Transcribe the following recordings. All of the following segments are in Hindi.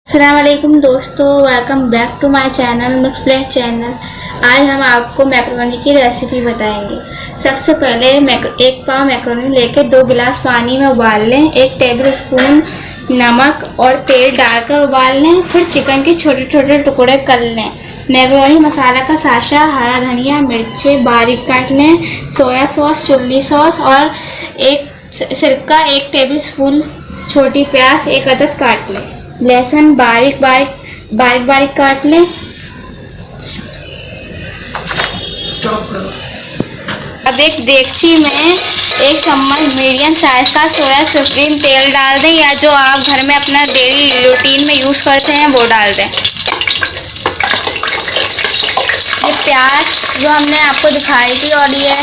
अस्सलाम वालेकुम दोस्तों, welcome back to my channel mix plate channel. आज हम आपको मैकरोनी की रेसिपी बताएंगे। सबसे पहले एक पाव मैकरोनी लेके 2 गिलास पानी में उबाल लें। 1 टेबल स्पून नमक और तेल डालकर उबाल लें। फिर चिकन के छोटे छोटे टुकड़े कर लें। मैकरोनी मसाला का साशा, हरा धनिया, मिर्चें बारीक काट लें। सोया सॉस, चिल्ली सॉस और सिरका 1 टेबल स्पून। छोटी प्याज 1 अदद काट लें। लहसुन बारीक बारीक काट लें। अब एक देगची में 1 चम्मच मीडियम साइज का सोया सुप्रीम तेल डाल दें, या जो आप घर में अपना डेली रूटीन में यूज़ करते हैं वो डाल दें। ये प्याज जो हमने आपको दिखाई थी और ये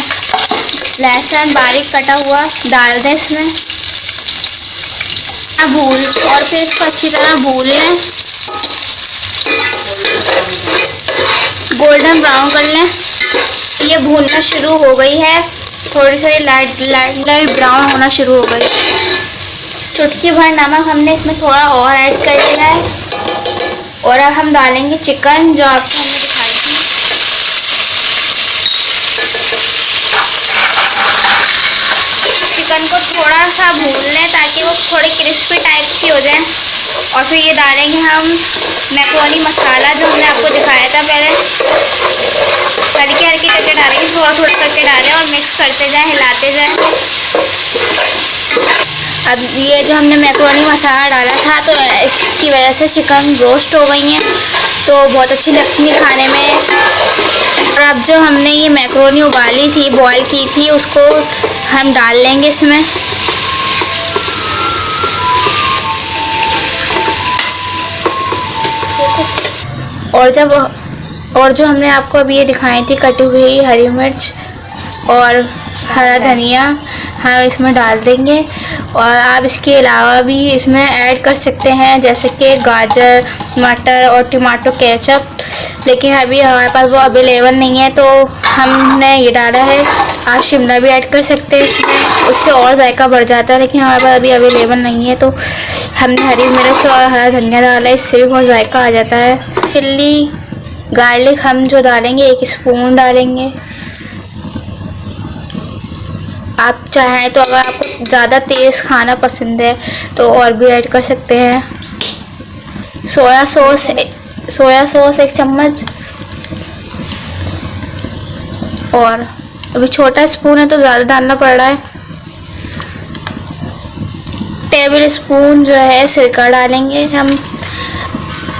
लहसुन बारीक कटा हुआ डाल दें इसमें। और फिर इसको अच्छी तरह भून लें, गोल्डन ब्राउन कर लें। ये भूनना शुरू हो गई है, थोड़ी लाइट ब्राउन होना शुरू हो गई। चुटकी भर नमक हमने इसमें थोड़ा और ऐड कर दिया है। और अब हम डालेंगे चिकन जो आपको हमने दिखाई थी। चिकन को थोड़ा सा भून लें ताकि वो थोड़ी क्रिस्पी टाइप की हो जाए। और फिर ये डालेंगे हम मैकरोनी मसाला जो हमने आपको दिखाया था पहले। हल्की हल्की करके डालेंगे, थोड़ा थोड़ा करके डालें और मिक्स करते जाएं, हिलाते जाएं। अब ये जो हमने मैकरोनी मसाला डाला था तो इसकी वजह से चिकन रोस्ट हो गई हैं, तो बहुत अच्छी लगती है खाने में। और अब जो हमने ये मैकरोनी उबाली थी, बॉईल की थी, उसको हम डाल लेंगे इसमें। और जो हमने आपको अभी ये दिखाई थी कटी हुई हरी मिर्च और हरा धनिया हम इसमें डाल देंगे। और आप इसके अलावा भी इसमें ऐड कर सकते हैं, जैसे कि गाजर, मटर और टमाटो केचप, लेकिन अभी हमारे पास वो अवेलेबल नहीं है तो हमने ये डाला है। आप शिमला भी ऐड कर सकते हैं इसमें, उससे और जायका बढ़ जाता है, लेकिन हमारे पास अभी अवेलेबल नहीं है तो हमने हरी मिर्च और हरा धनिया डाला है, इससे भी बहुत जायका आ जाता है। चिल्ली गार्लिक हम जो डालेंगे 1 स्पून डालेंगे। आप चाहें तो अगर आपको ज़्यादा तेज़ खाना पसंद है तो और भी ऐड कर सकते हैं। सोया सॉस 1 चम्मच। और अभी छोटा स्पून है तो ज़्यादा डालना पड़ रहा है। टेबल स्पून जो है सिरका डालेंगे हम,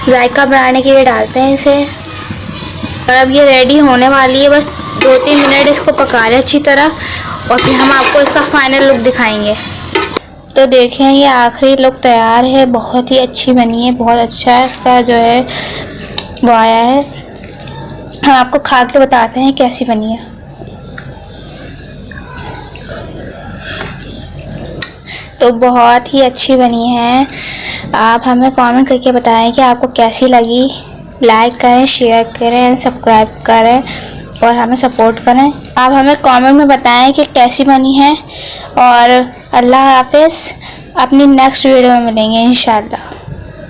जायका बढ़ाने के लिए डालते हैं इसे। और अब ये रेडी होने वाली है, बस 2-3 मिनट इसको पका लें अच्छी तरह और फिर हम आपको इसका फाइनल लुक दिखाएंगे। तो देखें ये आखिरी लुक तैयार है, बहुत ही अच्छी बनी है, बहुत अच्छा इसका जो है वो आया है। हम आपको खा के बताते हैं कैसी बनी है। तो बहुत ही अच्छी बनी है। आप हमें कमेंट करके बताएं कि आपको कैसी लगी। लाइक करें, शेयर करें, सब्सक्राइब करें और हमें सपोर्ट करें। आप हमें कमेंट में बताएं कि कैसी बनी है। और अल्लाह हाफ़िज़, अपनी नेक्स्ट वीडियो में मिलेंगे इंशाल्लाह।